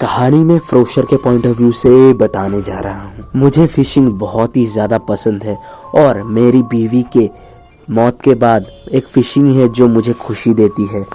कहानी में फ्रोशर के पॉइंट ऑफ व्यू से बताने जा रहा हूँ। मुझे फिशिंग बहुत ही ज़्यादा पसंद है और मेरी बीवी के मौत के बाद एक फिशिंग है जो मुझे खुशी देती है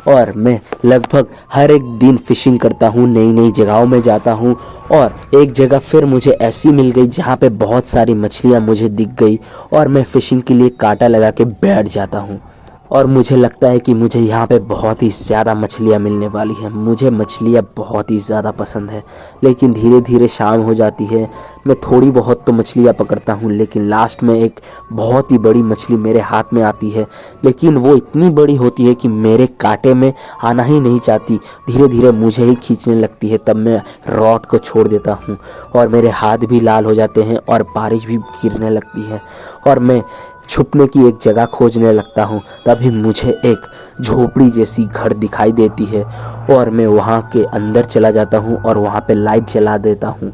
और मैं लगभग हर एक दिन फिशिंग करता हूँ, नई नई जगहों में जाता हूँ। और एक जगह फिर मुझे ऐसी मिल गई जहाँ पे बहुत सारी मछलियाँ मुझे दिख गई और मैं फिशिंग के लिए कांटा लगा के बैठ जाता हूँ और मुझे लगता है कि मुझे यहाँ पे बहुत ही ज़्यादा मछलियाँ मिलने वाली हैं। मुझे मछलियाँ बहुत ही ज़्यादा पसंद है, लेकिन धीरे धीरे शाम हो जाती है। मैं थोड़ी बहुत तो मछलियाँ पकड़ता हूँ, लेकिन लास्ट में एक बहुत ही बड़ी मछली मेरे हाथ में आती है, लेकिन वो इतनी बड़ी होती है कि मेरे कांटे में आना ही नहीं चाहती, धीरे धीरे मुझे ही खींचने लगती है। तब मैं रॉड को छोड़ देता हूँ और मेरे हाथ भी लाल हो जाते हैं और बारिश भी गिरने लगती है और मैं छुपने की एक जगह खोजने लगता हूँ। तभी मुझे एक झोपड़ी जैसी घर दिखाई देती है और मैं वहाँ के अंदर चला जाता हूँ और वहाँ पे लाइट जला देता हूँ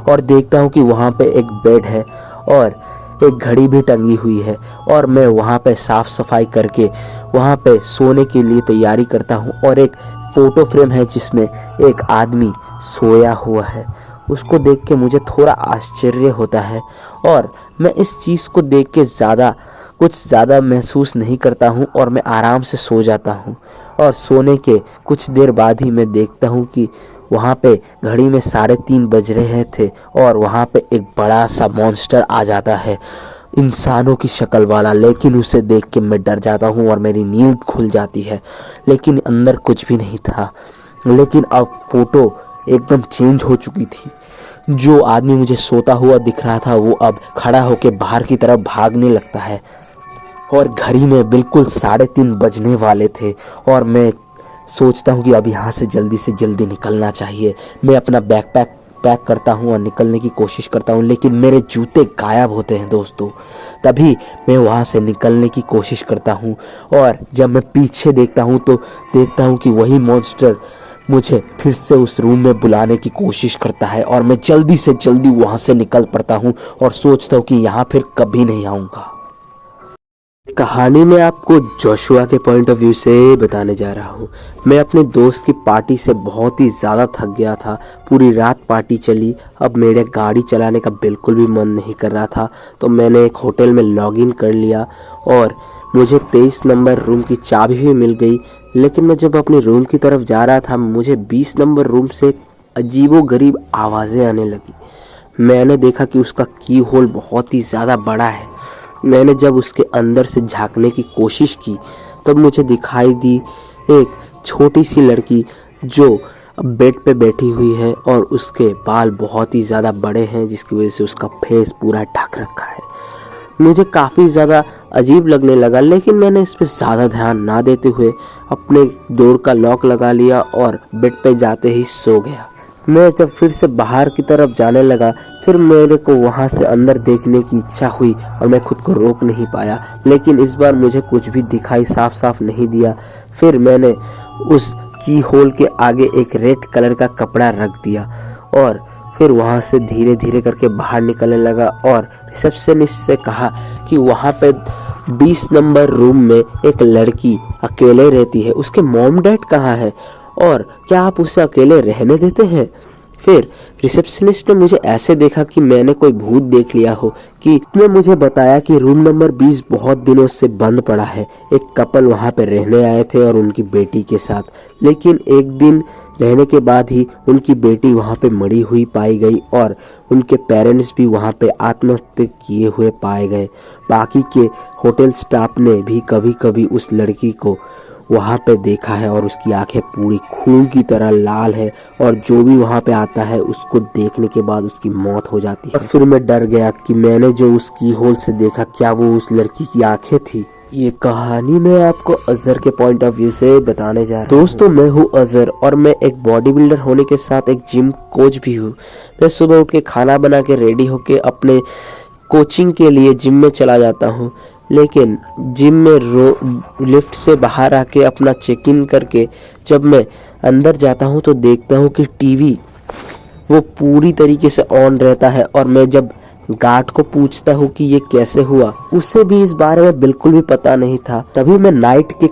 और देखता हूँ कि वहाँ पे एक बेड है और एक घड़ी भी टंगी हुई है और मैं वहाँ पे साफ सफाई करके वहाँ पे सोने के लिए तैयारी करता हूँ। और एक फ़ोटो फ्रेम है जिसमें एक आदमी सोया हुआ है, उसको देख के मुझे थोड़ा आश्चर्य होता है और मैं इस चीज़ को देख के कुछ ज़्यादा महसूस नहीं करता हूँ और मैं आराम से सो जाता हूँ। और सोने के कुछ देर बाद ही मैं देखता हूँ कि वहाँ पे घड़ी में 3:30 बज रहे थे और वहाँ पे एक बड़ा सा मॉन्स्टर आ जाता है, इंसानों की शक्ल वाला। लेकिन उसे देख के मैं डर जाता हूँ और मेरी नींद खुल जाती है, लेकिन अंदर कुछ भी नहीं था। लेकिन अब फोटो एकदम चेंज हो चुकी थी। जो आदमी मुझे सोता हुआ दिख रहा था वो अब खड़ा होकर बाहर की तरफ भागने लगता है और घड़ी में बिल्कुल 3:30 बजने वाले थे और मैं सोचता हूँ कि अब यहाँ से जल्दी निकलना चाहिए। मैं अपना बैकपैक पैक करता हूँ और निकलने की कोशिश करता हूँ, लेकिन मेरे जूते गायब होते हैं दोस्तों। तभी मैं वहाँ से निकलने की कोशिश करता हूँ और जब मैं पीछे देखता हूँ तो देखता हूँ कि वही मॉन्स्टर मुझे फिर से उस रूम में बुलाने की कोशिश करता है और मैं जल्दी से जल्दी वहाँ से निकल पड़ता हूँ और सोचता हूँ कि यहाँ फिर कभी नहीं आऊँगा। कहानी में आपको जोशुआ के पॉइंट ऑफ व्यू से बताने जा रहा हूँ। मैं अपने दोस्त की पार्टी से बहुत ही ज़्यादा थक गया था, पूरी रात पार्टी चली। अब मेरे गाड़ी चलाने का बिल्कुल भी मन नहीं कर रहा था, तो मैंने एक होटल में लॉगिन कर लिया और मुझे 23 नंबर रूम की चाबी भी मिल गई। लेकिन मैं जब अपने रूम की तरफ जा रहा था, मुझे 20 नंबर रूम से अजीबोगरीब आवाज़ें आने लगी। मैंने देखा कि उसका की होल बहुत ही ज़्यादा बड़ा है। मैंने जब उसके अंदर से झांकने की कोशिश की तब मुझे दिखाई दी एक छोटी सी लड़की जो बेड पे बैठी हुई है और उसके बाल बहुत ही ज़्यादा बड़े हैं, जिसकी वजह से उसका फेस पूरा ढक रखा है। मुझे काफ़ी ज़्यादा अजीब लगने लगा, लेकिन मैंने इस पर ज़्यादा ध्यान ना देते हुए अपने डोर का लॉक लगा लिया और बेड पे जाते ही सो गया। मैं जब फिर से बाहर की तरफ जाने लगा, फिर मेरे को वहाँ से अंदर देखने की इच्छा हुई और मैं खुद को रोक नहीं पाया, लेकिन इस बार मुझे कुछ भी दिखाई साफ नहीं दिया। फिर मैंने उस की होल के आगे एक रेड कलर का कपड़ा रख दिया और फिर वहाँ से धीरे धीरे करके बाहर निकलने लगा और रिसेप्शनिस्ट से कहा कि वहाँ पे 20 नंबर रूम में एक लड़की अकेले रहती है, उसके मॉम डैड कहाँ है और क्या आप उसे अकेले रहने देते हैं। फिर रिसेप्शनिस्ट ने मुझे ऐसे देखा कि मैंने कोई भूत देख लिया हो कि उसने मुझे बताया कि रूम नंबर 20 बहुत दिनों से बंद पड़ा है। एक कपल वहां पे रहने आए थे और उनकी बेटी के साथ, लेकिन एक दिन रहने के बाद ही उनकी बेटी वहां पे मरी हुई पाई गई और उनके पेरेंट्स भी वहां पे आत्महत्या किए हुए पाए गए। बाकी के होटल स्टाफ ने भी कभी कभी उस लड़की को वहाँ पे देखा है और उसकी आंखें पूरी खून की तरह लाल है और जो भी वहाँ पे आता है उसको देखने के बाद उसकी मौत हो जाती है। और फिर मैं डर गया कि मैंने जो उसकी होल से देखा क्या वो उस लड़की की आंखें थी। ये कहानी मैं आपको अजहर के पॉइंट ऑफ व्यू से बताने जा रहा हूँ। दोस्तों, मैं हूँ अजहर और मैं एक बॉडी बिल्डर होने के साथ एक जिम कोच भी हूँ। मैं सुबह उठ के खाना बना के रेडी होके अपने कोचिंग के लिए जिम में चला जाता हूँ, लेकिन जिम में लिफ्ट से बाहर आके अपना चेक इन करके जब मैं अंदर जाता हूँ तो देखता हूँ कि टीवी वो पूरी तरीके से ऑन रहता है और मैं जब गार्ड को पूछता हूँ कि ये कैसे हुआ, उसे भी इस बारे में बिल्कुल भी पता नहीं था। तभी मैं नाइट के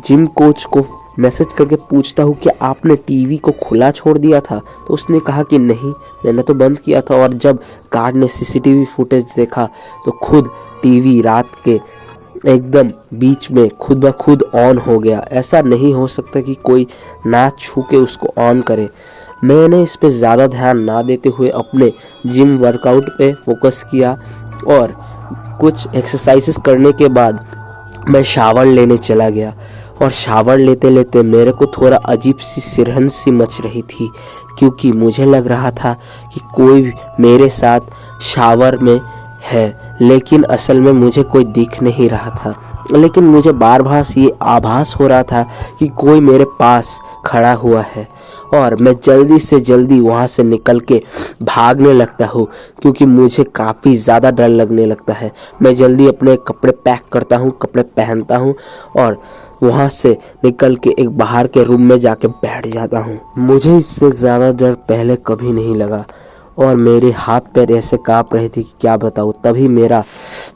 जिम कोच को मैसेज करके पूछता हूँ कि आपने टीवी को खुला छोड़ दिया था, तो उसने कहा कि नहीं, मैंने तो बंद किया था। और जब गार्ड ने सीसीटीवी फुटेज देखा तो खुद टीवी रात के एकदम बीच में खुद ब खुद ऑन हो गया। ऐसा नहीं हो सकता कि कोई ना छू के उसको ऑन करे। मैंने इस पे ज़्यादा ध्यान ना देते हुए अपने जिम वर्कआउट पे फोकस किया और कुछ एक्सरसाइजेस करने के बाद मैं शावर लेने चला गया। और शावर लेते लेते मेरे को थोड़ा अजीब सी सिरहन सी मच रही थी, क्योंकि मुझे लग रहा था कि कोई मेरे साथ शावर में है, लेकिन असल में मुझे कोई दिख नहीं रहा था। लेकिन मुझे बार बार ये आभास हो रहा था कि कोई मेरे पास खड़ा हुआ है। और मैं जल्दी से जल्दी वहाँ से निकल के भागने लगता हूँ, क्योंकि मुझे काफ़ी ज़्यादा डर लगने लगता है। मैं जल्दी अपने कपड़े पैक करता हूँ, कपड़े पहनता हूँ और वहाँ से निकल के एक बाहर के रूम में जाके बैठ जाता हूँ। मुझे इससे ज़्यादा डर पहले कभी नहीं लगा और मेरे हाथ पैर ऐसे काँप रहे थे कि क्या बताऊँ। तभी मेरा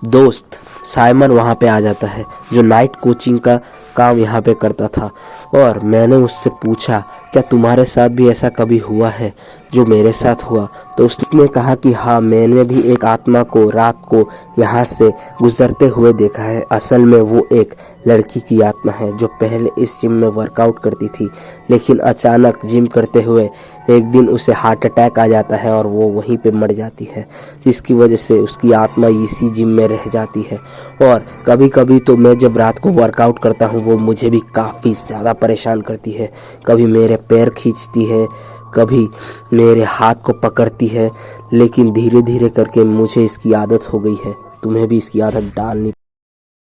दोस्त साइमन वहाँ पे आ जाता है, जो नाइट कोचिंग का काम यहाँ पे करता था। और मैंने उससे पूछा, क्या तुम्हारे साथ भी ऐसा कभी हुआ है जो मेरे साथ हुआ? तो उसने कहा कि हाँ, मैंने भी एक आत्मा को रात को यहाँ से गुजरते हुए देखा है। असल में वो एक लड़की की आत्मा है जो पहले इस जिम में वर्कआउट करती थी, लेकिन अचानक जिम करते हुए एक दिन उसे हार्ट अटैक आ जाता है और वो वहीं पे मर जाती है, जिसकी वजह से उसकी आत्मा इसी जिम में रह जाती है। और कभी कभी तो मैं जब रात को वर्कआउट करता हूँ वो मुझे भी काफ़ी ज़्यादा परेशान करती है। कभी मेरे पैर खींचती है, कभी मेरे हाथ को पकड़ती है, लेकिन धीरे धीरे करके मुझे इसकी आदत हो गई है। तुम्हें भी इसकी आदत डालनी